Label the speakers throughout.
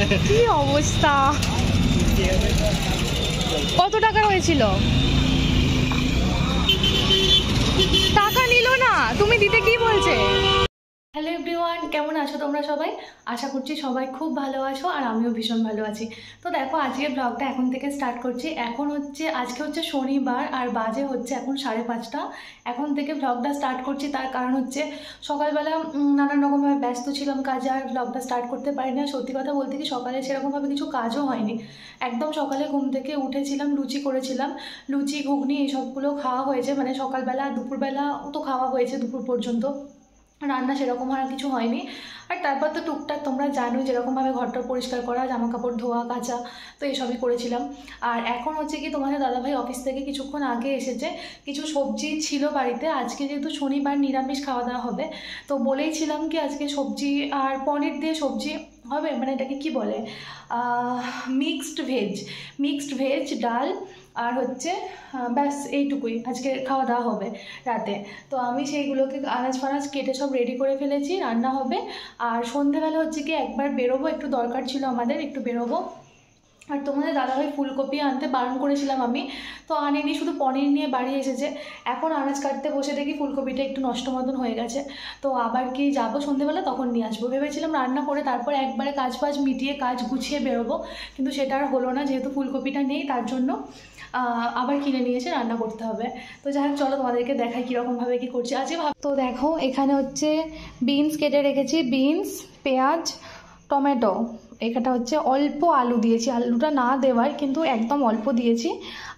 Speaker 1: কি অবস্থা, কত টাকা হয়েছিল? টাকা নিল না, তুমি দিতে কি বলছে? হ্যালো এভরিওয়ান, কেমন আছো তোমরা সবাই? আশা করছি সবাই খুব ভালো আছো আর আমিও ভীষণ ভালো আছি। তো দেখো, আজকের ব্লগটা এখন থেকে স্টার্ট করছি। আজকে হচ্ছে শনিবার আর বাজে হচ্ছে এখন 5:30। এখন থেকে ব্লগটা স্টার্ট করছি, তার কারণ হচ্ছে সকালবেলা নানান রকমভাবে ব্যস্ত ছিলাম কাজে, আর ব্লগটা স্টার্ট করতে পারি না। সত্যি কথা বলতে কি, সকালে সেরকমভাবে কিছু কাজও হয়নি। একদম সকালে ঘুম থেকে উঠেছিলাম, লুচি করেছিলাম, লুচি ঘুগনি এইসবগুলো খাওয়া হয়েছে, মানে সকালবেলা দুপুরবেলা তো খাওয়া হয়েছে, দুপুর পর্যন্ত। রান্না সেরকম আর কিছু হয়নি। আর তারপর তো টুকটাক তোমরা জানো যেরকমভাবে ঘরটা পরিষ্কার করা, জামা কাপড় ধোয়া কাচা, তো এইসবই করেছিলাম। আর এখন হচ্ছে কি, তোমাদের দাদাভাই অফিস থেকে কিছুক্ষণ আগে এসেছে। কিছু সবজি ছিল বাড়িতে, আজকে যেহেতু শনিবার নিরামিষ খাওয়া দাওয়া হবে, তো বলেইছিলাম কি আজকে সবজি আর পনির দিয়ে সবজি হবে, মানে এটাকে কি বলে, মিক্সড ভেজ ডাল আর হচ্ছে ব্যাস এইটুকুই আজকে খাওয়া দাওয়া হবে রাতে। তো আমি সেইগুলোকে আনাজ ফানাজ কেটে সব রেডি করে ফেলেছি, রান্না হবে। আর সন্ধেবেলা হচ্ছে কি একবার বেরোবো, একটু দরকার ছিল আমাদের, একটু বেরোবো। আর তোমাদের দাদাভাই ফুলকপি আনতে বারণ করেছিলাম আমি, তো আনিনি, শুধু পনির নিয়ে বাড়ি এসেছে। এখন আনাজ কাটতে বসে দেখি ফুলকপিটা একটু নষ্ট মতন হয়ে গেছে, তো আবার কি যাবো সন্ধেবেলা তখন নিয়ে আসবো। ভেবেছিলাম রান্না করে তারপর একবারে কাজ ফাজ মিটিয়ে কাজ গুছিয়ে বেরোবো, কিন্তু সেটা আর হলো না, যেহেতু ফুলকপিটা নেই তার জন্য আবার কিনে নিয়ে এসে রান্না করতে হবে। তো যাই হোক, চলো তোমাদেরকে দেখাই কীরকমভাবে কী করছি আজকে তো দেখো, এখানে হচ্ছে বিনস কেটে রেখেছি, বিনস, পেঁয়াজ, টমেটো। এখানটা হচ্ছে অল্প আলু দিয়েছি, আলুটা না দেওয়ার কিন্তু একদম অল্প দিয়েছি।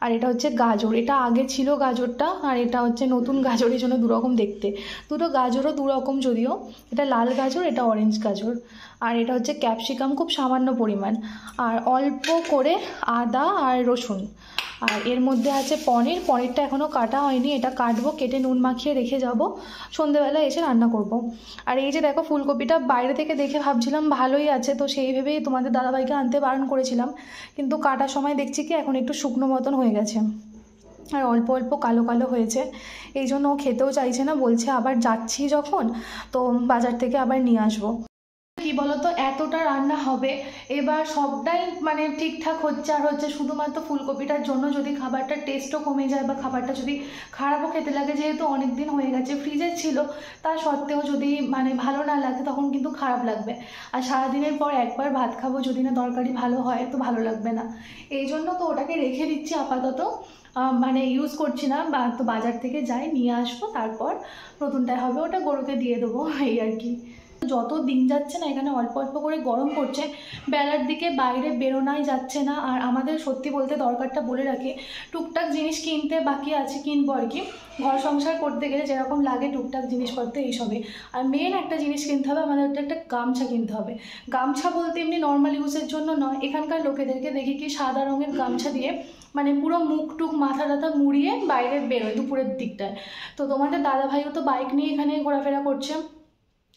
Speaker 1: আর এটা হচ্ছে গাজর, এটা আগে ছিল গাজরটা, আর এটা হচ্ছে নতুন গাজর, এই জন্য দুরকম দেখতে। দুটো গাজরও দুরকম, যদিও এটা লাল গাজর, এটা অরেঞ্জ গাজর। আর এটা হচ্ছে ক্যাপসিকাম, খুব সামান্য পরিমাণ, আর অল্প করে আদা আর রসুন। আর এর মধ্যে আছে পনিরটা এখনও কাটা হয়নি, এটা কাটবো, কেটে নুন মাখিয়ে রেখে যাব, সন্ধেবেলা এসে রান্না করব। আর এই যে দেখো, ফুলকপিটা বাইরে থেকে দেখে ভাবছিলাম ভালোই আছে, তো সেই ভেবেই তোমাদের দাদাভাইকে আনতে বারণ করেছিলাম, কিন্তু কাটার সময় দেখছি কি এখন একটু শুকনো মতন হয়ে গেছে, আর অল্প অল্প কালো কালো হয়েছে। এই জন্য ও খেতেও চাইছে না, বলছে আবার যাচ্ছি যখন, তো বাজার থেকে আবার নিয়ে আসবো। কি বলতো, এতটা রান্না হবে, এবার সবটাই মানে ঠিকঠাক হচ্ছে, আর হচ্ছে শুধুমাত্র ফুলকপিটার জন্য যদি খাবারটার টেস্টও কমে যায় বা খাবারটা যদি খারাপও খেতে লাগে, যেহেতু অনেক দিন হয়ে গেছে ফ্রিজে ছিল, তা সত্ত্বেও যদি মানে ভালো না লাগে তখন কিন্তু খারাপ লাগবে। আর সারাদিনের পর একবার ভাত খাবো, যদি না তরকারি ভালো হয় তো ভালো লাগবে না। এই জন্য তো ওটাকে রেখে দিচ্ছি আপাতত, মানে ইউজ করছি না, বা তো বাজার থেকে যাই নিয়ে আসবো, তারপর নতুনটাই হবে, ওটা গরুকে দিয়ে দেবো, এই আর কি। যত দিন যাচ্ছে না, এখানে অল্প অল্প করে গরম পড়ছে, বেলার দিকে বাইরে বেরোনাই যাচ্ছে না। আর আমাদের সত্যি বলতে দরকারটা বলে রাখি, টুকটাক জিনিস কিনতে বাকি আছে, কিনবো আর কি। ঘর সংসার করতে গেলে যেরকম লাগে টুকটাক জিনিসপত্র এইসবই। আর মেন একটা জিনিস কিনতে হবে আমাদের, একটা গামছা কিনতে হবে। গামছা বলতে এমনি নর্মাল ইউজের জন্য নয়, এখানকার লোকেদেরকে দেখি কি সাদা রঙের গামছা দিয়ে মানে পুরো মুখ টুক মাথা টাথা মুড়িয়ে বাইরে বেরোয় দুপুরের দিকটায়। তো তোমাদের দাদাভাইও তো বাইক নিয়ে এখানে ঘোরাফেরা করছে,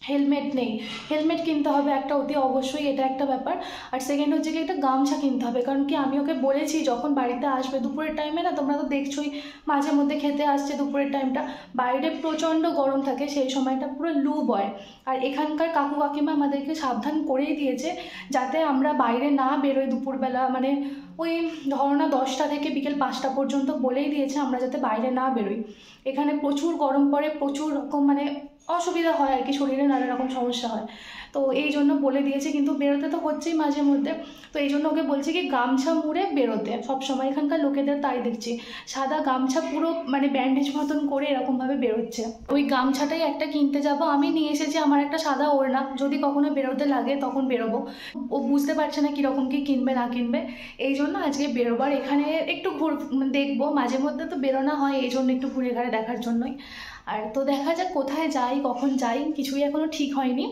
Speaker 1: হেলমেট নেই, হেলমেট কিনতে হবে একটা অতি অবশ্যই, এটা একটা ব্যাপার। আর সেকেন্ড হচ্ছে কি, একটা গামছা কিনতে হবে, কারণ কি আমি ওকে বলেছি যখন বাড়িতে আসবে দুপুরের টাইমে, না তোমরা তো দেখছোই মাঝে মধ্যে খেতে আসছে, দুপুরের টাইমটা বাইরে প্রচণ্ড গরম থাকে, সেই সময়টা পুরো লু বয়। আর এখানকার কাকু কাকিমা আমাদেরকে সাবধান করেই দিয়েছে যাতে আমরা বাইরে না বেরোই দুপুরবেলা, মানে ওই ধরো না 10টা থেকে বিকেল 5টা পর্যন্ত বলেই দিয়েছে আমরা যাতে বাইরে না বেরোই। এখানে প্রচুর গরম পড়ে, প্রচুর রকম মানে অসুবিধা হয় আর কি, শরীরে নানা রকম সমস্যা হয়, তো এই জন্য বলে দিয়েছে। কিন্তু বেরোতে তো হচ্ছেই মাঝে মধ্যে, তো এই জন্য ওকে বলছি কি গামছা মুড়ে বেরোতে সবসময়। এখানকার লোকেদের তাই দেখছি, সাদা গামছা পুরো মানে ব্যান্ডেজ মতন করে এরকমভাবে বেরোচ্ছে। ওই গামছাটাই একটা কিনতে যাব, আমি নিয়ে এসেছি আমার একটা সাদা ওড়না, যদি কখনো বেরোতে লাগে তখন বেরোবো। ও বুঝতে পারছে না কীরকম কী কিনবে না কিনবে, এই জন্য আজকে বেরোবার, এখানে একটু দেখবো, মাঝে মধ্যে তো বেরোনো হয়, এই জন্য একটু ঘুরে ঘাড়ে দেখার জন্যই। আর তো দেখা যাক কোথায় যাই, কখন যাই, কিছুই এখনও ঠিক হয়নি।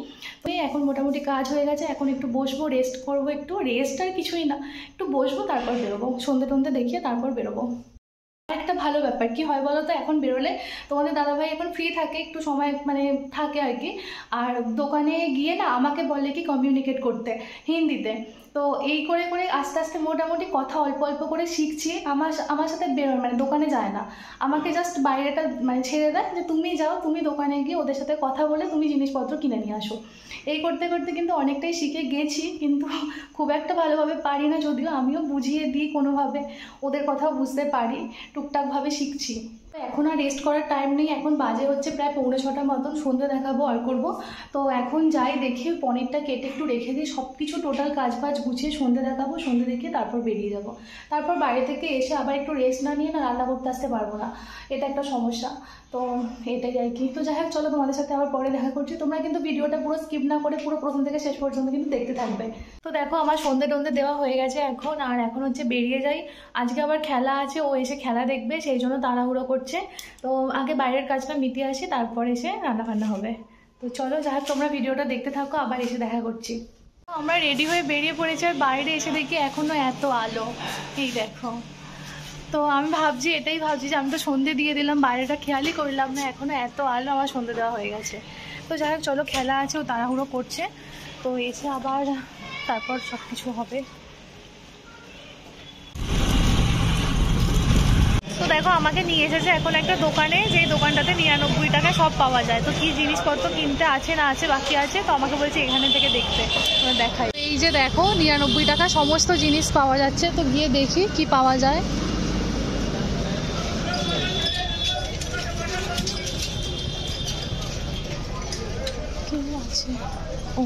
Speaker 1: তো এখন মোটামুটি কাজ হয়ে গেছে, এখন একটু বসবো, রেস্ট করবো, একটু রেস্ট আর কিছুই না, একটু বসবো, তারপর বেরোবো, সন্ধে টন্ধে দেখিয়ে তারপর বেরোবো। একটা ভালো ব্যাপার কি হয় বলো তো, এখন বেরোলে তোমাদের দাদাভাই এখন ফ্রি থাকে, একটু সময় মানে থাকে আর কি। আর দোকানে গিয়ে না আমাকে বলে কি কমিউনিকেট করতে হিন্দিতে, তো তো এই করে করে আস্তে আস্তে মোটামুটি কথা অল্প অল্প করে শিখছি। আমার সাথে বেরোয়, মানে দোকানে যায় না, আমাকে জাস্ট বাইরেটা মানে ছেড়ে দেয় যে তুমি যাও, তুমি দোকানে গিয়ে ওদের সাথে কথা বলে তুমি জিনিসপত্র কিনে নিয়ে আসো। এই করতে করতে কিন্তু অনেকটাই শিখে গেছি, কিন্তু খুব একটা ভালোভাবে পারি না, যদিও আমিও বুঝিয়ে দিই কোনোভাবে, ওদের কথাও বুঝতে পারি, টুকটাকভাবে শিখছি। এখন আর রেস্ট করার টাইম নেই, এখন বাজে হচ্ছে প্রায় 5:45 মতন, সন্ধ্যে দেখাবো আর করবো। তো এখন যাই দেখি পনিরটা কেটে একটু রেখে দিই, সব কিছু টোটাল কাজ বাজ গুছিয়ে সন্ধ্যে দেখাবো, সন্ধ্যে দেখে তারপর বেরিয়ে যাব। তারপর বাইরে থেকে এসে আবার একটু রেস্ট না নিয়ে না রান্না করতে আসতে পারবো না, এটা একটা সমস্যা। তো এটাই আর কি। তো যাই হোক, চলো তোমাদের সাথে আবার পরে দেখা করছি। তোমরা কিন্তু ভিডিওটা পুরো স্কিপ না করে পুরো প্রথম থেকে শেষ পর্যন্ত কিন্তু দেখতে থাকবে। তো দেখো আমার সন্ধ্যে টন্ধে দেওয়া হয়ে গেছে এখন, আর এখন হচ্ছে বেরিয়ে যাই। আজকে আবার খেলা আছে, ও এসে খেলা দেখবে, সেই জন্য তাড়াহুড়ো করছে। তো আগে বাইরের কাজটা মিটিয়ে আসি, তারপর এসে রান্না বান্না হবে। তো চলো যাই হোক, তোমরা ভিডিওটা দেখতে থাকো, আবার এসে দেখা করছি। আমরা রেডি হয়ে বেরিয়ে পড়েছি, আর বাইরে এসে দেখি এখনও এত আলো, এই দেখো। তো আমি এটাই ভাবছি যে আমি তো সন্ধে দিয়ে দিলাম, বাইরেটা খেয়ালই করলাম না, এখনও এত আলো, আমার সন্ধে দেওয়া হয়ে গেছে। তো যাই হোক চলো, খেলা আছে, ও তাড়াহুড়ো করছে, তো এসে আবার তারপর সব কিছু হবে। তো দেখো আমাকে নিয়ে এসেছে এখন একটা দোকানে, যে দোকানটাতে 99 টাকায় সব পাওয়া যায়। তো কি জিনিসপত্র কিনতে আছে না আছে বাকি আছে, তো আমাকে বলছে এখানে থেকে দেখতে, দেখাই। এই যে দেখো 99 টাকা সমস্ত জিনিস পাওয়া যাচ্ছে, তো গিয়ে দেখি কি পাওয়া যায়। ও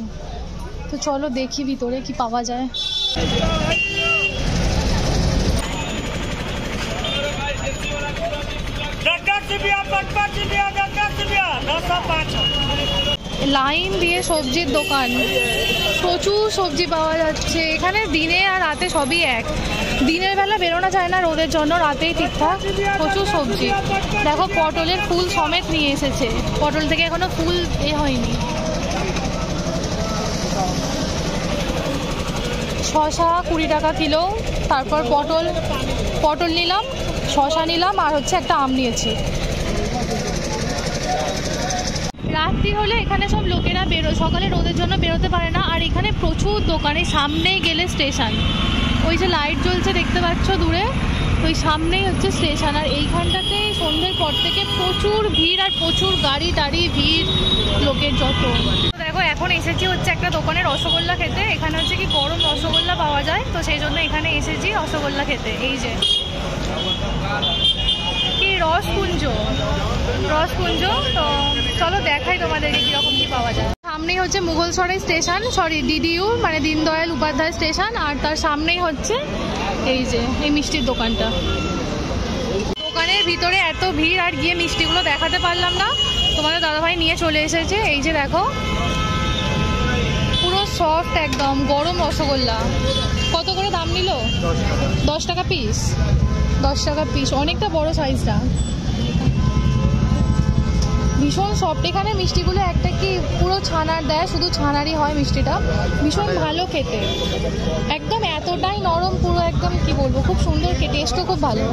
Speaker 1: তো চলো দেখি ভিতরে কি পাওয়া যায়। লাইন দিয়ে সবজির দোকান, প্রচুর সবজি পাওয়া যাচ্ছে এখানে, দিনে আর রাতে সবই এক। দিনের বেলা বেরোনো যায় না রোদের জন্য, রাতেই ঠিকঠাক, প্রচুর সবজি। দেখো পটলের ফুল সমেত নিয়ে এসেছে, পটল থেকে এখনো ফুল হয়নি। শসা 20 টাকা কিলো, তারপর পটল নিলাম, শসা নিলাম, আর হচ্ছে একটা আম নিয়েছি। রাত্রি হলে এখানে সব লোকেরা সকালে রোদের জন্য বেরোতে পারে না, আর এখানে প্রচুর দোকানে, সামনেই গেলে স্টেশন, ওই যে লাইট জ্বলছে দেখতে পাচ্ছ দূরে, ওই সামনেই হচ্ছে স্টেশন। আর এইখানটাতে সন্ধ্যের পর থেকে প্রচুর ভিড়, আর প্রচুর গাড়ি টাড়ি ভিড়, লোকের যত। দেখো এখন এসেছি হচ্ছে একটা দোকানে রসগোল্লা খেতে, এখানে হচ্ছে কি গরম রসগোল্লা পাওয়া যায়, তো সেই জন্য এখানে এসেছি রসগোল্লা খেতে। এই যে কি রসকুঞ্জ, তো চলো দেখাই তোমাদেরকে কিরকম কি পাওয়া যায়। সামনেই হচ্ছে মুঘলসরাই স্টেশন, ডিডিইউ মানে দীনদয়াল উপাধ্যায় স্টেশন, আর তার সামনেই হচ্ছে এই যে এই মিষ্টির দোকানটা। দোকানের ভিতরে এত ভিড়, আর গিয়ে মিষ্টিগুলো দেখাতে পারলাম না, তোমাদের দাদাভাই নিয়ে চলে এসেছে। এই যে দেখো পুরো সফট একদম গরম রসগোল্লা। কত করে দাম নিল? 10 টাকা পিস, 10 টাকা পিস, অনেকটা বড় সাইজটা, ভীষণ সফট। এখানে মিষ্টিগুলো একটা কি পুরো ছানার দেয়, শুধু ছানারই হয় মিষ্টিটা, ভীষণ ভালো খেতে, একদম এতটাই নরম, পুরো একদম কি বলবো, খুব সুন্দর খেতে, টেস্টও খুব ভালো।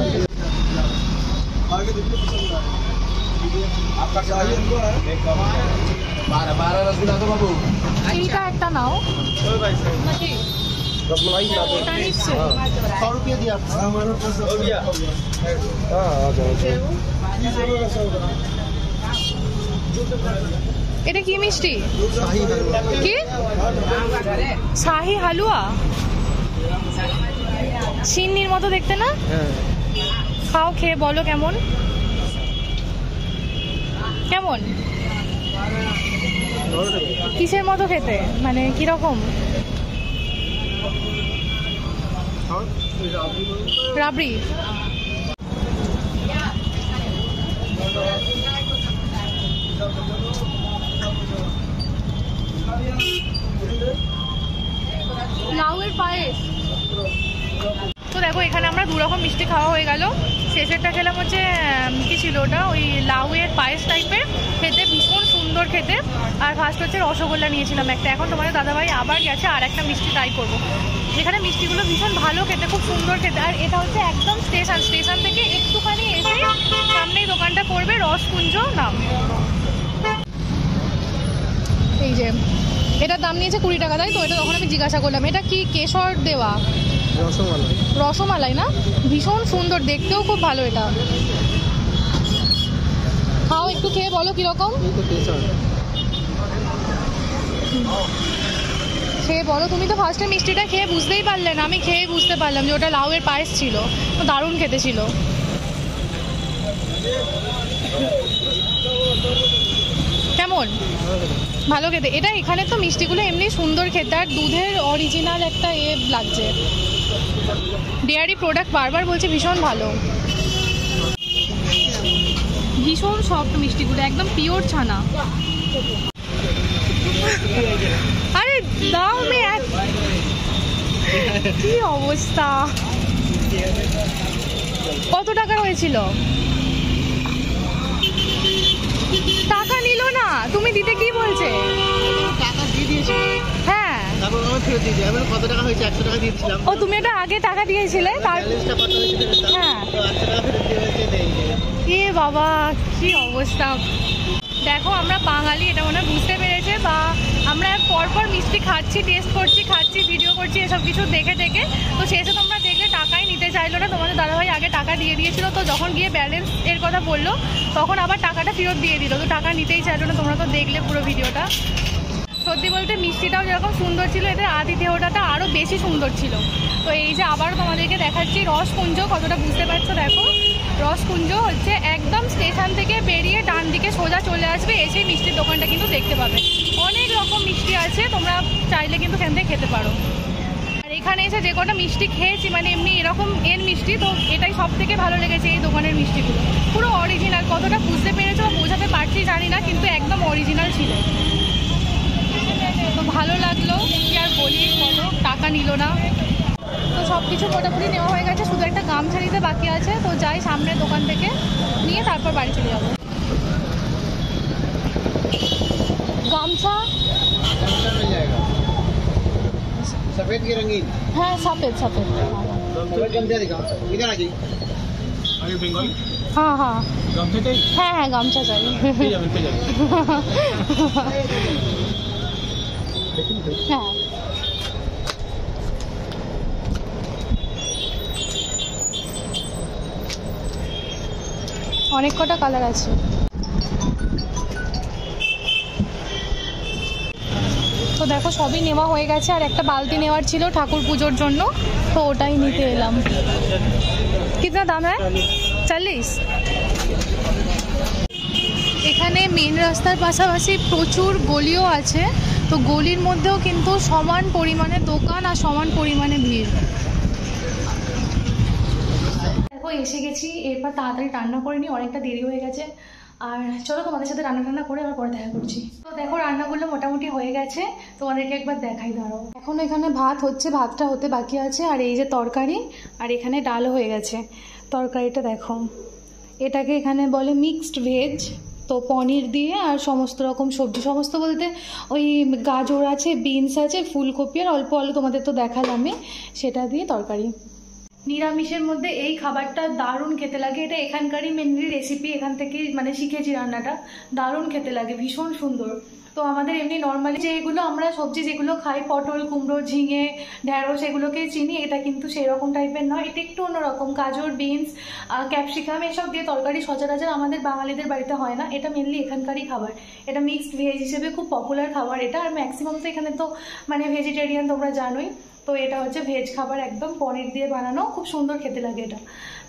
Speaker 1: এইটা একটা নাও, এটা কি মিষ্টি? কি শাহি হালুয়া? সিন্নির মতো দেখতে না? খাও, খেয়ে বলো কেমন কেমন, কিসের মতো খেতে, মানে কিরকম? রাবড়ি। লাউয়ের পায়েস। তো দেখো এখানে আমরা 2 রকম মিষ্টি খাওয়া হয়ে গেল। শেষেরটা খেলাম হচ্ছে কি ছিল ওটা, ওই লাউয়ের পায়েস টাইপের, খেতে ভীষণ সুন্দর খেতে। আর ফার্স্ট হচ্ছে রসগোল্লা নিয়েছিলাম একটা। এখন তোমাদের দাদাভাই আবার গেছে আর একটা মিষ্টি ট্রাই করবো। যেখানে মিষ্টিগুলো ভীষণ ভালো খেতে, খুব সুন্দর খেতে। আর এটা হচ্ছে একদম স্টেশন থেকে একটুখানি এসে সামনেই দোকানটা পড়বে, রসকুঞ্জ নাম। এই যে এটার দাম নিয়েছে 20 টাকা, তাই তো? এটা তখন আমি জিজ্ঞাসা করলাম এটা কি কেশর দেওয়া?
Speaker 2: রসমালাই।
Speaker 1: রসমালাই না? ভীষণ সুন্দর, দেখতেও খুব ভালো। এটা খাও, একটু খেয়ে বলো কিরকম। খেয়ে বলো। তুমি তো ফার্স্টে মিষ্টিটা খেয়ে বুঝতেই পারলে না, আমি খেয়ে বুঝতে পারলাম যে ওটা লাউয়ের পায়েস ছিল। দারুণ খেতে ছিল। কেমন? ভালো খেতে। এটা এখানে তো মিষ্টিগুলো এমনি সুন্দর খেতে, আর দুধের অরিজিনাল একটা লাগছে। ডেয়ারি প্রোডাক্ট বারবার বলছে, ভীষণ ভালো, ভীষণ সফট মিষ্টিগুলো, একদম পিওর ছানা। আরে দাও, কি অবস্থা! কত টাকা হয়েছিল? টাকা নিল না? তুমি দিতে কি বলছে?
Speaker 2: টাকা দিয়ে দিয়েছি।
Speaker 1: হ্যাঁ,
Speaker 2: তারপর আমি ফেরত দিয়ে দিই। আমি কত টাকা হয়েছে? 100 টাকা দিয়ে দিয়েছিলাম।
Speaker 1: ও তুমি এটা আগে টাকা দিয়েছিলে, তার
Speaker 2: ব্যালেন্সটা কত হয়েছে?
Speaker 1: হ্যাঁ।
Speaker 2: তো 100 টাকা ফেরত দিয়ে হয়েছে দেই।
Speaker 1: এ বাবা, কি অবস্থা! দেখো, আমরা বাঙালি, এটা মনে হয় বুঝতে পেরেছে, বা আমরা পরপর মিষ্টি খাচ্ছি, টেস্ট করছি, খাচ্ছি, ভিডিও করছি, এসব কিছু দেখে দেখে। তো শেষে তোমরা দেখলে টাকাই নিতে চাইলো না। তোমাদের দাদাভাই আগে টাকা দিয়ে দিয়েছিল, তো যখন গিয়ে ব্যালেন্স এর কথা বললো তখন আবার টাকাটা ফেরত দিয়ে দিল। তো টাকা নিতেই চাইলো না। তোমরা তো দেখলে পুরো ভিডিওটা। সত্যি বলতে মিষ্টিটাও যেরকম সুন্দর ছিল, এদের আতিথেয়তাটা আরও বেশি সুন্দর ছিল। তো এই যে আবারও তোমাদেরকে দেখাচ্ছি রসকুঞ্জ, কতটা বুঝতে পারছো দেখো। রসকুঞ্জ হচ্ছে একদম স্টেশন থেকে বেরিয়ে ডান দিকে সোজা চলে আসবে, এসে মিষ্টির দোকানটা কিন্তু দেখতে পাবে। অনেক রকম মিষ্টি আছে, তোমরা চাইলে কিন্তু এখান থেকে খেতে পারো। আর এখানে এসে যে কটা মিষ্টি খেয়েছি, মানে এমনি এরকম মিষ্টি, তো এটাই সব থেকে ভালো লেগেছে এই দোকানের মিষ্টিগুলো। পুরো অরিজিনাল, কতটা বুঝতে পেরেছো বা বোঝাতে পারছি জানি না, কিন্তু একদম অরিজিনাল ছিল। তো ভালো লাগলো, কি আর বলি বলো, টাকা নিল না। তো সব কিছু মোটামুটি নেওয়া হয়ে গেছে, শুধু একটা গামছা নিতে বাকি আছে। তো যাই সামনের দোকান থেকে নিয়ে তারপর বাড়ি চলে যাবো। গামছা
Speaker 2: सफेद की रंगीन।
Speaker 1: হ্যাঁ, সফেদ সফেদ।
Speaker 2: सफेद गमछा दिखाओ, इधर आ जाइए। अरे बंगाली।
Speaker 1: হ্যাঁ হ্যাঁ
Speaker 2: गमछा चाहिए?
Speaker 1: হ্যাঁ হ্যাঁ, গামছা চাই। হ্যাঁ, অনেক কটা কালার আছে। তো দেখো, সবই নেওয়া হয়ে গেছে, আর একটা বালতি নেওয়ার ছিল ঠাকুর পুজোর জন্য, তো ওটাই নিতে এলাম। কিতনা দাম হ্যাঁ? 40। এখানে মেন রাস্তার পাশাপাশি প্রচুর গলিও আছে, তো গলির মধ্যেও কিন্তু সমান পরিমাণে দোকান আর সমান পরিমাণে ভিড়। দেখো, এসে গেছি, এরপর তাড়াতাড়ি রান্না করে নিই, অনেকটা দেরি হয়ে গেছে। আর চলো তোমাদের সাথে রান্না করে আবার পরে দেখা করছি। তো দেখো, রান্নাগুলো মোটামুটি হয়ে গেছে, তোমাদেরকে একবার দেখাই দাঁড়াও। এখন এখানে ভাত হচ্ছে, ভাতটা হতে বাকি আছে, আর এই যে তরকারি, আর এখানে ডালও হয়ে গেছে। তরকারিটা দেখো, এটাকে এখানে বলে মিক্সড ভেজ। তো পনির দিয়ে আর সমস্ত রকম সবজি, সমস্ত বলতে ওই গাজর আছে, বিনস আছে, ফুলকপি আর অল্প আলু, তোমাদের তো দেখালামই, সেটা দিয়ে তরকারি। নিরামিষের মধ্যে এই খাবারটা দারুণ খেতে লাগে। এটা এখানকারই মেনলি রেসিপি, এখান থেকেই মানে শিখেছি রান্নাটা। দারুণ খেতে লাগে, ভীষণ সুন্দর। তো আমাদের এমনি নর্মালি যেগুলো আমরা সবজি যেগুলো খাই, পটল, কুমড়ো, ঝিঙে, ঢ্যাঁড়স, এগুলোকেই চিনি। এটা কিন্তু সেই রকম টাইপের নয়, এটা একটু অন্যরকম। গাজর, বিনস, ক্যাপসিকাম এসব দিয়ে তরকারি সচরাচর আমাদের বাঙালিদের বাড়িতে হয় না। এটা মেনলি এখানকারই খাবার। এটা মিক্সড ভেজ হিসেবে খুব পপুলার খাবার এটা। আর ম্যাক্সিমাম তো এখানে তো মানে ভেজিটেরিয়ান, তোমরা জানোই। তো এটা হচ্ছে ভেজ খাবার, একদম পনির দিয়ে বানানো, খুব সুন্দর খেতে লাগে এটা।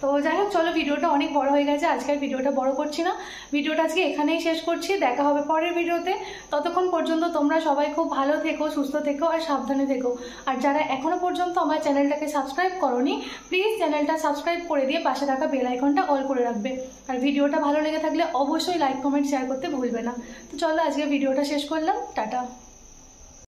Speaker 1: তো যাই হোক, চলো, ভিডিওটা অনেক বড় হয়ে গেছে, আজকের ভিডিওটা বড় করছি না। ভিডিওটা আজকে এখানেই শেষ করছি, দেখা হবে পরের ভিডিওতে। ততক্ষণ পর্যন্ত তোমরা সবাই খুব ভালো থেকো, সুস্থ থেকো আর সাবধানে থেকো। আর যারা এখনো পর্যন্ত আমার চ্যানেলটাকে সাবস্ক্রাইব করোনি, প্লিজ চ্যানেলটা সাবস্ক্রাইব করে দিয়ে পাশে থাকা বেল আইকনটা অল করে রাখবে। আর ভিডিওটা ভালো লেগে থাকলে অবশ্যই লাইক, কমেন্ট, শেয়ার করতে ভুলবে না। তো চলো, আজকে ভিডিওটা শেষ করলাম, টাটা।